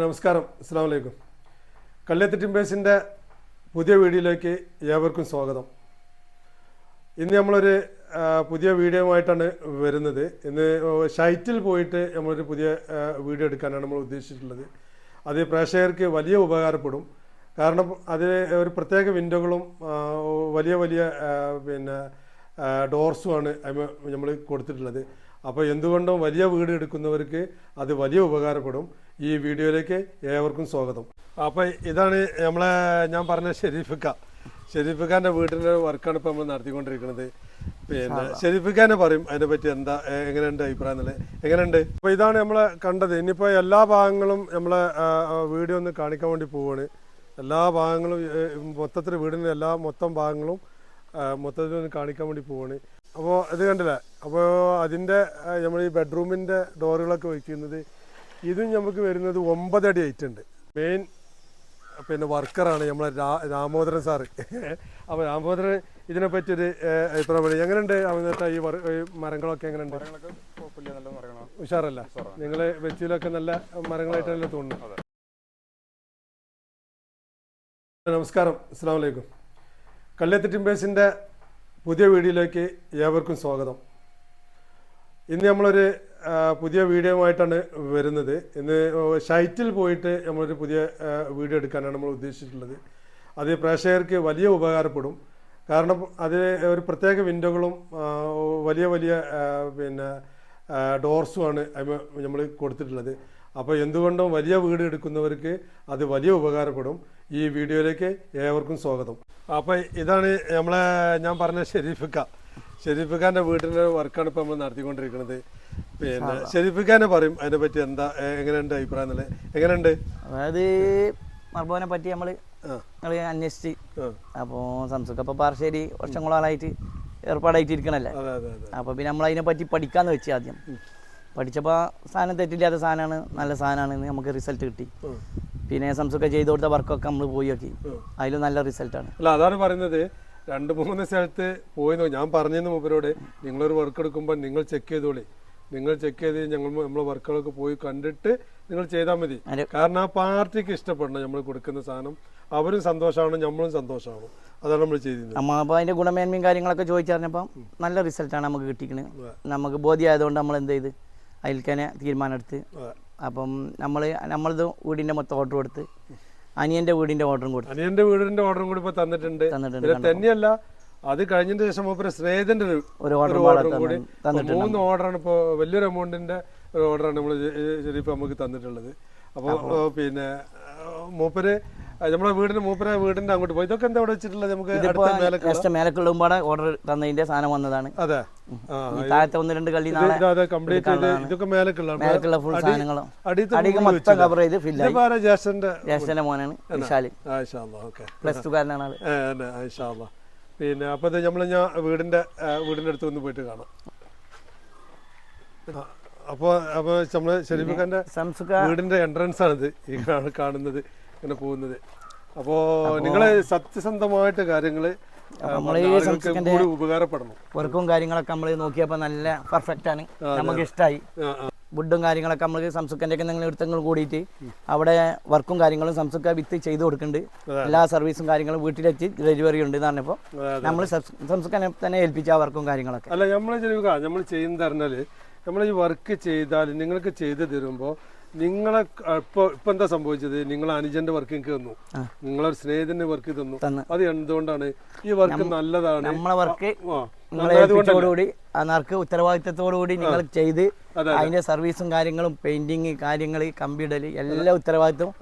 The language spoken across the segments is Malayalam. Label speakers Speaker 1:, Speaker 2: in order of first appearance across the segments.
Speaker 1: നമസ്കാരം, അസ്സലാമു അലൈക്കും. കള്ളിയത്ത് ടിമ്പേഴ്സിൻ്റെ പുതിയ വീഡിയോയിലേക്ക് ഏവർക്കും സ്വാഗതം. ഇന്ന് നമ്മളൊരു പുതിയ വീഡിയോയുമായിട്ടാണ് വരുന്നത്. ഇന്ന് സൈറ്റിൽ പോയിട്ട് നമ്മളൊരു പുതിയ വീഡിയോ എടുക്കാനാണ് നമ്മൾ ഉദ്ദേശിച്ചിട്ടുള്ളത്. അത് പ്രേക്ഷകർക്ക് വലിയ ഉപകാരപ്പെടും. കാരണം അത് ഒരു പ്രത്യേക വിൻഡോകളും വലിയ വലിയ ഡോർസുമാണ് നമ്മൾ കൊടുത്തിട്ടുള്ളത്. അപ്പോൾ എന്തുകൊണ്ടും വലിയ വീട് എടുക്കുന്നവർക്ക് അത് വലിയ ഉപകാരപ്പെടും. ഈ വീഡിയോയിലേക്ക് ഏവർക്കും സ്വാഗതം. അപ്പോൾ ഇതാണ് ഞാൻ പറഞ്ഞ ഷെരീഫിക്കാൻ്റെ വീട്ടിൻ്റെ വർക്കാണ് ഇപ്പോൾ നമ്മൾ നടത്തിക്കൊണ്ടിരിക്കുന്നത്. ഷെരീഫിക്കാനെ പറയും അതിനെ പറ്റി എങ്ങനെയുണ്ട് അഭിപ്രായം എന്നുള്ളത്. എങ്ങനെയുണ്ട്? അപ്പോൾ ഇതാണ് നമ്മളെ കണ്ടത്. ഇനിയിപ്പോൾ എല്ലാ ഭാഗങ്ങളും നമ്മളെ വീഡിയോ ഒന്ന് കാണിക്കാൻ വേണ്ടി പോവുകയാണ്. എല്ലാ ഭാഗങ്ങളും മൊത്തത്തിൽ വീടിൻ്റെ മൊത്തം ഭാഗങ്ങളും മൊത്തത്തിൽ ഒന്ന് കാണിക്കാൻ വേണ്ടി പോവുകയാണ്. അപ്പോൾ ഇത് കണ്ടില്ലേ? അപ്പോൾ അതിൻ്റെ നമ്മൾ ഈ ബെഡ്റൂമിൻ്റെ ഡോറുകളൊക്കെ വയ്ക്കുന്നത് ഇതും നമുക്ക് വരുന്നത് 9 അടി ഹൈറ്റ് ഉണ്ട്. മെയിൻ വർക്കറാണ് നമ്മളെ രാമോദരൻ സാറ്. അപ്പോൾ രാമോദരൻ ഇതിനെപ്പറ്റി ഒരു അഭിപ്രായം പറയും. എങ്ങനെയുണ്ട് അവന്നിട്ട് ഈ മരങ്ങളൊക്കെ എങ്ങനെയുണ്ട്? ഉഷാറല്ല? നിങ്ങൾ വെച്ചിലൊക്കെ നല്ല മരങ്ങളായിട്ടല്ലേ തോന്നുന്നു. നമസ്കാരം, അസ്സലാമു അലൈക്കും. കള്ളിയത്ത് ടിമ്പേഴ്സിൻ്റെ പുതിയ വീഡിയോയിലേക്ക് ഏവർക്കും സ്വാഗതം. ഇന്ന് നമ്മളൊരു പുതിയ വീഡിയോയുമായിട്ടാണ് വരുന്നത്. ഇന്ന് സൈറ്റിൽ പോയിട്ട് നമ്മളൊരു പുതിയ വീഡിയോ എടുക്കാനാണ് നമ്മൾ ഉദ്ദേശിച്ചിട്ടുള്ളത്. അത് പ്രേക്ഷകർക്ക് വലിയ ഉപകാരപ്പെടും. കാരണം അത് ഒരു പ്രത്യേക വിൻഡോകളും വലിയ വലിയ ഡോർസുമാണ് നമ്മൾ കൊടുത്തിട്ടുള്ളത്. അപ്പോൾ എന്തുകൊണ്ടും വലിയ വീട് എടുക്കുന്നവർക്ക് അത് വലിയ ഉപകാരപ്പെടും. ഈ വീഡിയോയിലേക്ക് ഏവർക്കും സ്വാഗതം. അപ്പോൾ ഇതാണ് ഞാൻ പറഞ്ഞ ഷെരീഫിക്കാൻ്റെ വീട്ടിൻ്റെ വർക്കാണ് ഇപ്പോൾ നമ്മൾ നടത്തിക്കൊണ്ടിരിക്കുന്നത്. ഷെരീഫിക്കാനെ പറയും അതിനെ പറ്റി എങ്ങനെയുണ്ട് അഭിപ്രായം എന്നുള്ളത്. എങ്ങനെയുണ്ട്?
Speaker 2: അതായത് മർബോനെ പറ്റി നമ്മൾ അന്വേഷിച്ച് അപ്പോൾ സംസുഖ ഇപ്പോൾ പാർശ്ശേരി വർഷങ്ങളായിട്ട് ഏർപ്പാടായിട്ടിരിക്കണല്ലേ. അപ്പോൾ പിന്നെ നമ്മൾ അതിനെ പറ്റി പഠിക്കാമെന്ന് വെച്ച് ആദ്യം പഠിച്ചപ്പോൾ സാധനം തെറ്റില്ലാത്ത സാധനമാണ്, നല്ല സാധനമാണ്, നമുക്ക് റിസൾട്ട് കിട്ടി. പിന്നെ സംസുഖ ചെയ്ത് കൊടുത്ത വർക്കൊക്കെ നമ്മൾ പോയി നോക്കി, അതിലും നല്ല റിസൾട്ടാണ്.
Speaker 1: അല്ല, അതാണ് പറയുന്നത്. 2-3 സ്ഥലത്ത് പോയി ഞാൻ പറഞ്ഞതിന് മൂപ്പരോട് നിങ്ങളൊരു വർക്ക് എടുക്കുമ്പോൾ നിങ്ങൾ ചെക്ക് ചെയ്തോളി. നിങ്ങൾ ചെക്ക് ചെയ്ത് നമ്മളെ വർക്കുകളൊക്കെ പോയി കണ്ടിട്ട് നിങ്ങൾ ചെയ്താൽ മതി. കാരണം ആ പാർട്ടിക്ക് ഇഷ്ടപ്പെടണം നമ്മൾ കൊടുക്കുന്ന സാധനം. അവരും സന്തോഷമാണ്, നമ്മളും സന്തോഷമാണ്. അതാണ് നമ്മൾ ചെയ്തത്.
Speaker 2: അപ്പോൾ അതിൻ്റെ ഗുണമേന്മയും കാര്യങ്ങളൊക്കെ ചോദിച്ചറിഞ്ഞപ്പം നല്ല റിസൾട്ടാണ് നമുക്ക് കിട്ടിക്കുന്നത്. നമുക്ക് ബോധ്യമായതുകൊണ്ട് നമ്മൾ എന്ത് ചെയ്ത് അതിൽ തന്നെ തീരുമാനം എടുത്ത്. അപ്പം നമ്മളത് വീടിൻ്റെ മൊത്തം ഓർഡർ കൊടുത്ത് അനിയൻ്റെ വീടിൻ്റെ ഓർഡറും കൊടുത്തു.
Speaker 1: അനിയൻ്റെ വീടിൻ്റെ ഓർഡറും കൂടി ഇപ്പോൾ തന്നിട്ടുണ്ട്. തന്നെയല്ല, അത് കഴിഞ്ഞതിന് ശേഷം മൂപ്പര് സ്നേഹിതൻ്റെ ഒരു ഓർഡറും കൂടി 3 ഓർഡറാണ് ഇപ്പോൾ. വലിയൊരു എമൗണ്ടിൻ്റെ ഒരു ഓർഡറാണ് നമ്മൾ ശരിപ്പോൾ നമുക്ക് തന്നിട്ടുള്ളത്. അപ്പോൾ മൂപ്പര് നമ്മളെ വീടിന്റെ അങ്ങോട്ട് പോയി. ഇതൊക്കെ എന്താ വെച്ചിട്ടുള്ളത്? നമുക്ക്
Speaker 2: മേലക്കുള്ളുമ്പാടെ ഓർഡർ തന്നതിന്റെ സാധനം വന്നതാണ്.
Speaker 1: അതെ,
Speaker 2: താഴത്തെ 1-2 കള്ളി
Speaker 1: ഇതൊക്കെ മേലക്കുള്ള
Speaker 2: ഫുൾ സാധനങ്ങളും അടിക്ക് മൊത്തം കവർ ചെയ്ത് ഫില്ലായി. ജ്യേഷ്ഠന്റെ മോനാണ് വിശാല്, +2 കാരനാണ് ആള്.
Speaker 1: പിന്നെ അപ്പൊ നമ്മൾ വീടിന്റെ അടുത്ത് ഒന്ന് പോയിട്ട് കാണാം. അപ്പൊ നമ്മള് ഷെരീഫിക്കാന്റെ വീടിന്റെ എൻട്രൻസ് ആണിത്, ഈ കാണുന്നത്, ഇങ്ങനെ പോകുന്നത്. അപ്പോ നിങ്ങള് സത്യസന്ധമായിട്ട് കാര്യങ്ങള് ഉപകാരപ്പെടണം.
Speaker 2: വർക്കും കാര്യങ്ങളൊക്കെ നമ്മൾ നോക്കിയപ്പോ നല്ല പെർഫെക്റ്റ് ആണ്, നമുക്ക് ഇഷ്ടമായി. വുഡും കാര്യങ്ങളൊക്കെ നമ്മൾ സംസുഖന്റെ ഒക്കെ നിങ്ങൾ എടുത്തങ്ങൾ കൂടിയിട്ട് അവിടെ വർക്കും കാര്യങ്ങളും സംസുഖ വിത്ത് ചെയ്ത് കൊടുക്കുന്നുണ്ട്. എല്ലാ സർവീസും കാര്യങ്ങളും വീട്ടിലെത്തി ഡെലിവറി ഉണ്ട് എന്ന് പറഞ്ഞപ്പോൾ നമ്മൾ സംസുഖനെ തന്നെ ഏൽപ്പിച്ച ആ വർക്കും കാര്യങ്ങളൊക്കെ.
Speaker 1: അല്ല, നമ്മൾ ചെയ്യുന്ന പറഞ്ഞാല് നമ്മൾ ഈ വർക്ക് ചെയ്താൽ നിങ്ങൾക്ക് ചെയ്ത് തരുമ്പോൾ നിങ്ങളെ ഇപ്പൊ എന്താ സംഭവിച്ചത്? നിങ്ങൾ അനുജന്റെ വർക്ക് എനിക്ക് തന്നു, നിങ്ങളൊരു സ്നേഹിതന്റെ വർക്ക് തന്നു. അത് എന്തുകൊണ്ടാണ്? ഈ വർക്ക് നല്ലതാണ്.
Speaker 2: നമ്മളെ വർക്ക് ഉത്തരവാദിത്തത്തോടുകൂടി നിങ്ങൾ ചെയ്ത് അതിന്റെ സർവീസും കാര്യങ്ങളും പെയിന്റിങ് കാര്യങ്ങള് കമ്പ്യൂട്ടർ എല്ലാ ഉത്തരവാദിത്തവും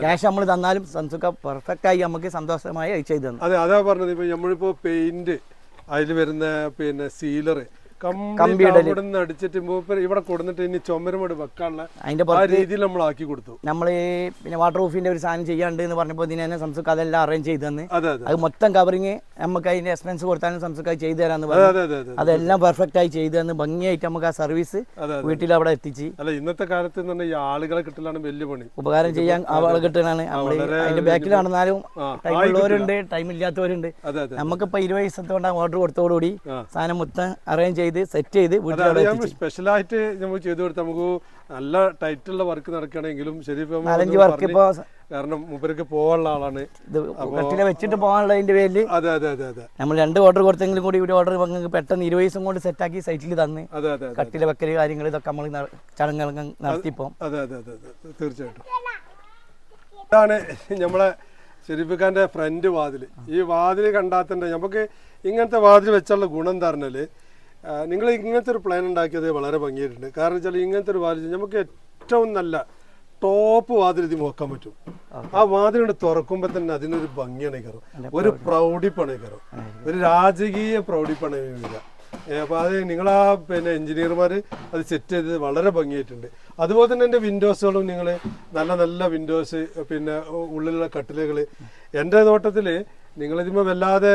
Speaker 2: ക്യാഷ് നമ്മൾ തന്നാലും സംസുഖ പെർഫെക്റ്റ് ആയി നമുക്ക് സന്തോഷമായി ചെയ്തു തന്നു.
Speaker 1: അതെ, അതാ പറഞ്ഞത്. ഇപ്പൊ നമ്മളിപ്പോ പെയിന്റ് അതിൽ വരുന്ന സീലറ് അടിച്ചിട്ട് ഇവിടെ കൊടുത്തിട്ട് ഇനി ചുമരുമോട് വെക്കാനുള്ള ആ രീതിയിൽ നമ്മൾ ആക്കി കൊടുത്തു.
Speaker 2: നമ്മള് പിന്നെ വാട്ടർ പ്രൂഫിന്റെ ഒരു സാധനം ചെയ്യാണ്ട് എന്ന് പറഞ്ഞപ്പോൾ ഇതിനെ സംസുഖ അതെല്ലാം അറേഞ്ച് ചെയ്ത് തന്ന് അത് മൊത്തം കവറിങ് നമുക്ക് അതിന്റെ എക്സ്പെൻസ് കൊടുത്താലും സംസുഖ ചെയ്തു തരാന്ന് പറഞ്ഞു. അതെല്ലാം പെർഫെക്റ്റ് ആയി ചെയ്തു തന്ന് ഭംഗിയായിട്ട് നമുക്ക് ആ സർവീസ് വീട്ടിൽ അവിടെ എത്തിച്ച്.
Speaker 1: അല്ല, ഇന്നത്തെ കാലത്ത് ഈ ആളുകളെ കിട്ടലാണ് വലിയ പണി.
Speaker 2: ഉപകാരം ചെയ്യാൻ ആളുകളെ കിട്ടലാണ്. അതിന്റെ ബാക്കിൽ നടന്നാലും ടൈമുള്ളവരുണ്ട്, ടൈം ഇല്ലാത്തവരുണ്ട്. നമുക്കിപ്പോ 20 ദിവസത്തോടെ ഓർഡർ കൊടുത്തോടുകൂടി സാധനം മൊത്തം അറേഞ്ച് ചെയ്ത് ചെയ്ത് സെറ്റ് ചെയ്ത് വീട്ടിൽ
Speaker 1: സ്പെഷ്യലായിട്ട് നമ്മൾ ചെയ്തു കൊടുത്താൽ നമുക്ക് നല്ല ടൈറ്റുള്ള വർക്ക് നടക്കുകയാണെങ്കിലും ശരി
Speaker 2: 4-5 വർക്ക് ഇപ്പൊ
Speaker 1: കാരണം മൂപ്പർക്ക് പോകാനുള്ള ആളാണ്
Speaker 2: കട്ടില വെച്ചിട്ട് പോകാനുള്ളതിന്റെ പേരിൽ
Speaker 1: അതെ അതെ അതെ അതെ
Speaker 2: നമ്മൾ 2 ഓർഡർ കൊടുത്തെങ്കിലും കൂടി ഒരു ഓർഡർ നിങ്ങൾക്ക് പെട്ടെന്ന് 20 ദിവസം കൊണ്ട് സെറ്റാക്കി സൈറ്റിൽ തന്ന്
Speaker 1: അതെ അതെ
Speaker 2: കട്ടില വെക്കല് കാര്യങ്ങൾ ഇതൊക്കെ നമ്മൾ ചടങ്ങുകൾ നടത്തിപ്പോ
Speaker 1: അതെ അതെ അതെ അതെ തീർച്ചയായിട്ടും. ഇതാണ് നമ്മളെ ഷെരീഫ് ഖാന്റെ ഫ്രണ്ട് വാതിൽ. ഈ വാതിൽ കണ്ടാൽ തന്നെ നമുക്ക് ഇങ്ങനത്തെ വാതിൽ വെച്ചുള്ള ഗുണം എന്താ പറഞ്ഞാൽ നിങ്ങൾ ഇങ്ങനത്തെ ഒരു പ്ലാൻ ഉണ്ടാക്കിയത് വളരെ ഭംഗിയായിട്ടുണ്ട്. കാരണം വെച്ചാൽ ഇങ്ങനത്തെ ഒരു വാതിൽ നമുക്ക് ഏറ്റവും നല്ല ടോപ്പ് വാതിൽ ഇത് നോക്കാൻ പറ്റും. ആ വാതിലോട് തുറക്കുമ്പോൾ തന്നെ അതിനൊരു ഭംഗിയാണ് കയറും, ഒരു പ്രൗഢിപ്പാണ് കയറും, ഒരു രാജകീയ പ്രൗഢിപ്പാണ് വരിക. അപ്പോൾ അത് നിങ്ങളാ പിന്നെ എഞ്ചിനീയർമാർ അത് സെറ്റ് ചെയ്തത് വളരെ ഭംഗിയായിട്ടുണ്ട്. അതുപോലെ തന്നെ എൻ്റെ വിൻഡോസുകളും നിങ്ങൾ നല്ല നല്ല വിൻഡോസ്, പിന്നെ ഉള്ളിലുള്ള കട്ടിലുകൾ. എൻ്റെ നോട്ടത്തിൽ നിങ്ങളിതിപ്പോൾ വല്ലാതെ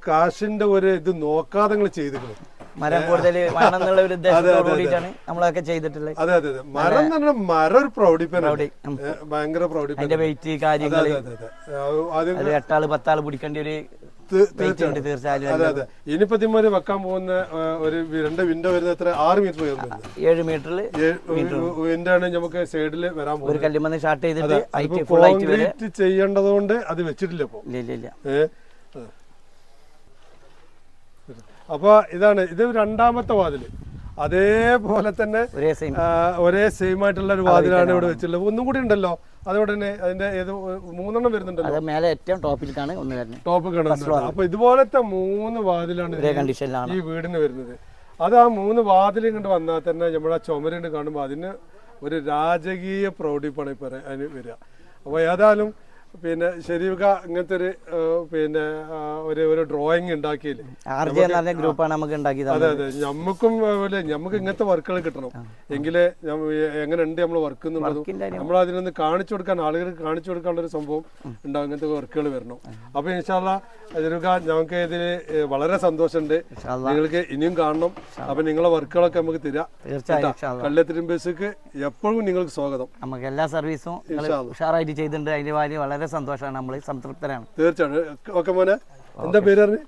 Speaker 1: കാശിൻ്റെ ഒരു ഇത് നോക്കാതെ നിങ്ങൾ ചെയ്തിട്ടുണ്ട്.
Speaker 2: മരം കൂടുതൽ വേണമെന്നുള്ള ഒരു ഉദ്ദേശത്തോടുകൂടിയിട്ടാണ് നമ്മളൊക്കെ ചെയ്തിട്ടുള്ളത്.
Speaker 1: അതെ അതെ അതെ മരം എന്ന് പറഞ്ഞാൽ മരം ഒരു പ്രൗഢിപ്പാണ്, ഭയങ്കര പ്രൗഢിപ്പാണ്.
Speaker 2: അതിന്റെ വെയിറ്റ് കാര്യങ്ങൾ 8 ആള് 10 ആള് പിടിക്കേണ്ട ഒരു തീർച്ചയായും.
Speaker 1: അതെ അതെ ഇനിയിപ്പോ ഇതിന്മേൽ വെക്കാൻ പോകുന്ന ഒരു 2 വിൻഡോ വരുന്നത് എത്ര 6 മീറ്റർ ഉയർന്നത്
Speaker 2: 7 മീറ്ററിൽ
Speaker 1: വിൻഡോ ആണ് നമുക്ക് സൈഡിൽ വരാൻ പോകുന്നത്.
Speaker 2: ഒരു കല്ലുമന്ന് സ്റ്റാർട്ട് ചെയ്തിട്ട്
Speaker 1: കോൺക്രീറ്റ് ചെയ്യേണ്ടതുകൊണ്ട് അത് വെച്ചിട്ടില്ല ഇപ്പൊ.
Speaker 2: ഇല്ല.
Speaker 1: അപ്പൊ ഇതാണ് ഇത് രണ്ടാമത്തെ വാതില്. അതേപോലെ തന്നെ ഒരേ സെയിം ആയിട്ടുള്ള ഒരു വാതിലാണ് ഇവിടെ വെച്ചിട്ടുള്ളത്. ഒന്നും കൂടി ഉണ്ടല്ലോ അതുകൊണ്ട് തന്നെ അതിന്റെ ഏത് 3 വരുന്നുണ്ടല്ലോ.
Speaker 2: മേലെ ഏറ്റവും ടോപ്പിലേക്കാണ്
Speaker 1: ടോപ്പ് കാണുന്നത്. അപ്പൊ ഇതുപോലത്തെ 3 വാതിലാണ് ഈ വീടിന് വരുന്നത്. അത് ആ 3 വാതിലും കൊണ്ട് വന്നാൽ തന്നെ നമ്മളെ ചുമരുണ്ട് കാണുമ്പോൾ അതിന് ഒരു രാജകീയ പ്രൗഢിപ്പാണ് ഇപ്പൊ അതിന് വരിക. അപ്പൊ ഏതായാലും പിന്നെ ഷെരീഫ് ഇങ്ങനത്തെ ഒരു പിന്നെ ഒരു ഡ്രോയിങ് ഉണ്ടാക്കിയില്ലേ,
Speaker 2: ഗ്രൂപ്പാണ് നമുക്ക് ഉണ്ടാക്കിയത്.
Speaker 1: അതെ അതെ നമുക്കും നമുക്ക് ഇങ്ങനത്തെ വർക്കുകൾ കിട്ടണം എങ്കിലേ എങ്ങനെ ഉണ്ട് നമ്മൾ വർക്ക് എന്നുള്ളതും നമ്മൾ അതിനൊന്ന് കാണിച്ചു കൊടുക്കാൻ ആളുകൾക്ക് കാണിച്ചു കൊടുക്കാനുള്ള ഒരു സംഭവം ഉണ്ടാവും. ഇങ്ങനത്തെ വർക്കുകൾ വരണം. അപ്പൊ ഇൻഷാ അല്ലാഹ് ഷെരീഫ് ഞങ്ങൾക്ക് ഇതിന് വളരെ സന്തോഷമുണ്ട്. നിങ്ങൾക്ക് ഇനിയും കാണണം. അപ്പൊ നിങ്ങളെ വർക്കുകളൊക്കെ നമുക്ക് തരാം. കല്ലേത്തിരിമ്പേഴ്സിക്ക് എപ്പോഴും നിങ്ങൾക്ക് സ്വാഗതം.
Speaker 2: നമുക്ക് എല്ലാ സർവീസും ഉഷാറായിട്ട് ചെയ്തിട്ടുണ്ട്. അതിന്റെ കാര്യം വളരെ സന്തോഷമാണ്, നമ്മൾ സംതൃപ്തരാണ്.
Speaker 1: തീർച്ചയായും. ഓക്കെ മോനെ, എന്താ പേര് പറഞ്ഞു?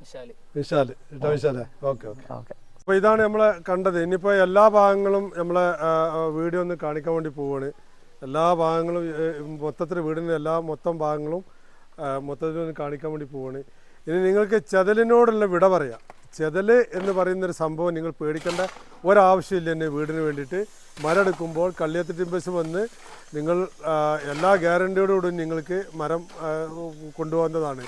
Speaker 1: വിശാല്. വിശാലേ, ഓക്കെ ഓക്കെ. അപ്പോൾ ഇതാണ് നമ്മളെ കണ്ടത്. ഇനിയിപ്പോൾ എല്ലാ ഭാഗങ്ങളും നമ്മളെ വീഡിയോ ഒന്ന് കാണിക്കാൻ വേണ്ടി പോവുകയാണ്. എല്ലാ ഭാഗങ്ങളും മൊത്തത്തിൽ വീടിൻ്റെ മൊത്തം ഭാഗങ്ങളും മൊത്തത്തിൽ ഒന്ന് കാണിക്കാൻ വേണ്ടി പോവുകയാണ്. ഇനി നിങ്ങൾക്ക് ചെതലിനോടുള്ള വിട പറയാം. ചെതല് എന്ന് പറയുന്നൊരു സംഭവം നിങ്ങൾ പേടിക്കേണ്ട ഒരാവശ്യമില്ല. തന്നെ വീടിന് വേണ്ടിയിട്ട് മരം എടുക്കുമ്പോൾ കള്ളിയത്ത് ടിമ്പേഴ്സ് വന്ന് നിങ്ങൾ എല്ലാ ഗ്യാരണ്ടിയോടുകൂടി നിങ്ങൾക്ക് മരം കൊണ്ടുപോകുന്നതാണ്.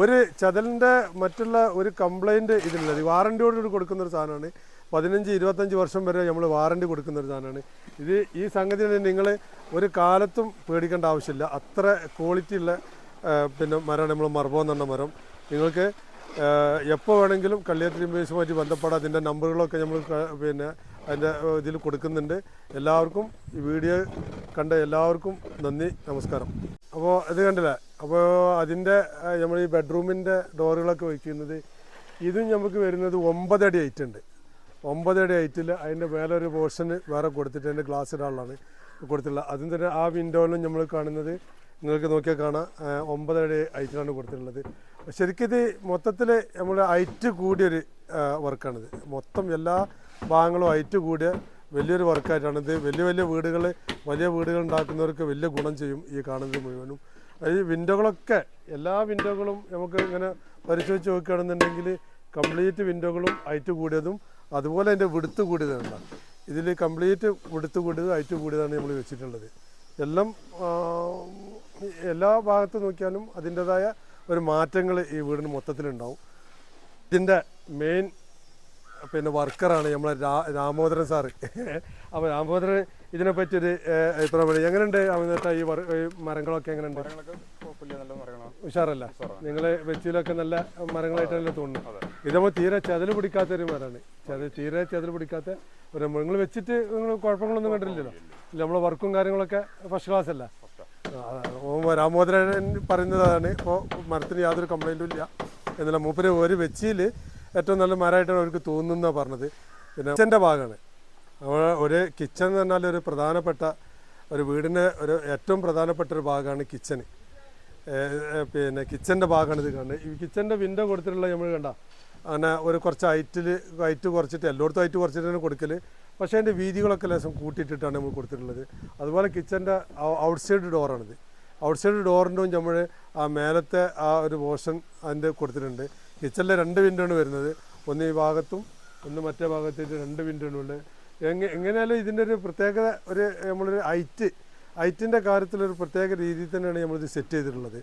Speaker 1: ഒരു ചെതലിൻ്റെ മറ്റുള്ള ഒരു കംപ്ലൈൻറ്റ് ഇതിനുള്ളത് വാറണ്ടിയോടുകൂടി കൊടുക്കുന്നൊരു സാധനമാണ്. 15-25 വർഷം വരെ നമ്മൾ വാറണ്ടി കൊടുക്കുന്നൊരു സാധനമാണ് ഇത്. ഈ സംഗതി നിങ്ങൾ ഒരു കാലത്തും പേടിക്കേണ്ട ആവശ്യമില്ല. അത്ര ക്വാളിറ്റി ഉള്ള പിന്നെ മരമാണ് നമ്മൾ മർബോ എന്ന് പറഞ്ഞ മരം. നിങ്ങൾക്ക് എപ്പോൾ വേണമെങ്കിലും കള്ളിയത്ത് ടിമ്പേഴ്സുമായിട്ട് ബന്ധപ്പെടാം. അതിൻ്റെ നമ്പറുകളൊക്കെ നമ്മൾ പിന്നെ അതിൻ്റെ ഇതിൽ കൊടുക്കുന്നുണ്ട്. എല്ലാവർക്കും ഈ വീഡിയോ കണ്ട എല്ലാവർക്കും നന്ദി, നമസ്കാരം. അപ്പോൾ ഇത് കണ്ടില്ലേ, അപ്പോൾ അതിൻ്റെ നമ്മൾ ഈ ബെഡ്റൂമിൻ്റെ ഡോറുകളൊക്കെ വയ്ക്കുന്നത് ഇതും നമുക്ക് വരുന്നത് 9 അടി ഹൈറ്റ് ഉണ്ട്. 9 അടി ഹൈറ്റിൽ അതിൻ്റെ മേലെ ഒരു പോർഷന് വേറെ കൊടുത്തിട്ട് അതിൻ്റെ ഗ്ലാസ് ഇടാനുള്ളതാണ് കൊടുത്തിട്ടുള്ളത്. അതിന് തന്നെ ആ വിൻഡോയിലും നമ്മൾ കാണുന്നത് നിങ്ങൾക്ക് നോക്കിയാൽ കാണാം 9 അടി ഹൈറ്റിലാണ് കൊടുത്തിട്ടുള്ളത്. ശരിക്കും ഇത് മൊത്തത്തിൽ നമ്മൾ ഹൈറ്റ് കൂടിയൊരു വർക്കാണിത്. മൊത്തം എല്ലാ ഭാഗങ്ങളും ഹൈറ്റ് കൂടിയ വലിയൊരു വർക്കായിട്ടാണ് ഇത്. വലിയ വീടുകൾ ഉണ്ടാക്കുന്നവർക്ക് വലിയ ഗുണം ചെയ്യും ഈ കാണുന്നത് മുഴുവനും. ഈ വിൻഡോകളൊക്കെ എല്ലാ വിൻഡോകളും നമുക്ക് ഇങ്ങനെ പരിശോധിച്ച് നോക്കുകയാണെന്നുണ്ടെങ്കിൽ കംപ്ലീറ്റ് വിൻഡോകളും ഹൈറ്റ് കൂടിയതും അതുപോലെ അതിൻ്റെ വിടുത്ത് കൂടിയതാണ്. ഇതിൽ കംപ്ലീറ്റ് വിടുത്ത് കൂടിയത് ഹൈറ്റ് കൂടിയതാണ് നമ്മൾ വെച്ചിട്ടുള്ളത്. എല്ലാം എല്ലാ ഭാഗത്ത് നോക്കിയാലും അതിൻ്റെതായ ഒരു മാറ്റങ്ങൾ ഈ വീടിന് മൊത്തത്തിലുണ്ടാവും. ഇതിൻ്റെ മെയിൻ പിന്നെ വർക്കറാണ് നമ്മളെ രാമോദരൻ സാറ്. അപ്പോൾ രാമോദരൻ ഇതിനെപ്പറ്റിയൊരു അഭിപ്രായം എങ്ങനെയുണ്ട്? അവന്നിട്ട് ഈ മരങ്ങളൊക്കെ എങ്ങനെയുണ്ട്? ഉഷാറല്ല? നിങ്ങൾ വെച്ചിലൊക്കെ നല്ല മരങ്ങളായിട്ടല്ലേ തോന്നുന്നു. ഇത് നമ്മൾ തീരെ ചെതൽ പിടിക്കാത്തൊരു മരമാണ്. തീരെ ചെതൽ പിടിക്കാത്ത ഒരു നിങ്ങൾ വെച്ചിട്ട് നിങ്ങൾ കുഴപ്പങ്ങളൊന്നും കണ്ടില്ലല്ലോ. ഇല്ല, നമ്മളെ വർക്കും കാര്യങ്ങളൊക്കെ ഫസ്റ്റ് ക്ലാസ് അല്ല. രാമോദരൻ പറയുന്നതാണ്. ഇപ്പോൾ മരത്തിന് യാതൊരു കംപ്ലൈൻറ്റും ഇല്ല എന്നല്ല. മൂപ്പര് ഒരു വെച്ചിയിൽ ഏറ്റവും നല്ല മരമായിട്ടാണ് അവർക്ക് തോന്നുന്നതാണ് പറഞ്ഞത്. പിന്നെ കിച്ചൻ്റെ ഭാഗമാണ്. ഒരു കിച്ചൺ എന്ന് പറഞ്ഞാൽ ഒരു പ്രധാനപ്പെട്ട ഒരു വീടിൻ്റെ ഒരു ഏറ്റവും പ്രധാനപ്പെട്ട ഒരു ഭാഗമാണ് കിച്ചന്. പിന്നെ കിച്ചൻ്റെ ഭാഗമാണ് ഇത് കാണുന്നത്. ഈ കിച്ചൻ്റെ വിൻഡോ കൊടുത്തിട്ടുള്ള നമ്മൾ കണ്ട അങ്ങനെ ഒരു കുറച്ച് ഹൈറ്റ് കുറച്ചിട്ട് എല്ലായിടത്തും ഹൈറ്റ് കുറച്ചിട്ടാണ് കൊടുക്കൽ. പക്ഷേ അതിൻ്റെ വീതികളൊക്കെ ലേശം കൂട്ടിയിട്ടിട്ടാണ് നമ്മൾ കൊടുത്തിട്ടുള്ളത്. അതുപോലെ കിച്ചൻ്റെ ഔട്ട്സൈഡ് ഡോറാണിത്. ഔട്ട്സൈഡ് ഡോറിൻ്റെ നമ്മൾ ആ മേലത്തെ ആ ഒരു പോർഷൻ അതിൻ്റെ കൊടുത്തിട്ടുണ്ട്. കിച്ചണിലെ 2 വിൻഡോയാണ് വരുന്നത്. ഒന്ന് ഈ ഭാഗത്തും ഒന്ന് മറ്റേ ഭാഗത്തേക്ക് 2 വിൻഡോയാണ് ഉള്ളത്. എങ്ങനെയാലും ഇതിൻ്റെ ഒരു പ്രത്യേകത നമ്മളൊരു ഹൈറ്റിൻ്റെ കാര്യത്തിലൊരു പ്രത്യേക രീതിയിൽ തന്നെയാണ് നമ്മളിത് സെറ്റ് ചെയ്തിട്ടുള്ളത്.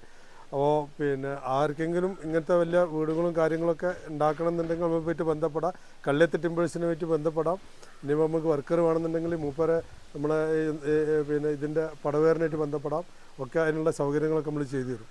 Speaker 1: അപ്പോൾ പിന്നെ ആർക്കെങ്കിലും ഇങ്ങനത്തെ വലിയ വീടുകളും കാര്യങ്ങളൊക്കെ ഉണ്ടാക്കണം എന്നുണ്ടെങ്കിൽ നമ്മൾ പോയിട്ട് ബന്ധപ്പെടാം. കള്ളിയത്ത് ടിമ്പേഴ്സിനുമായിട്ട് ബന്ധപ്പെടാം. ഇനിയിപ്പോൾ നമുക്ക് വർക്കർ വേണമെന്നുണ്ടെങ്കിൽ മൂപ്പരെ നമ്മളെ പിന്നെ ഇതിൻ്റെ പടവേറിനായിട്ട് ബന്ധപ്പെടാം. ഒക്കെ അതിനുള്ള സൗകര്യങ്ങളൊക്കെ നമ്മൾ ചെയ്തു തരും.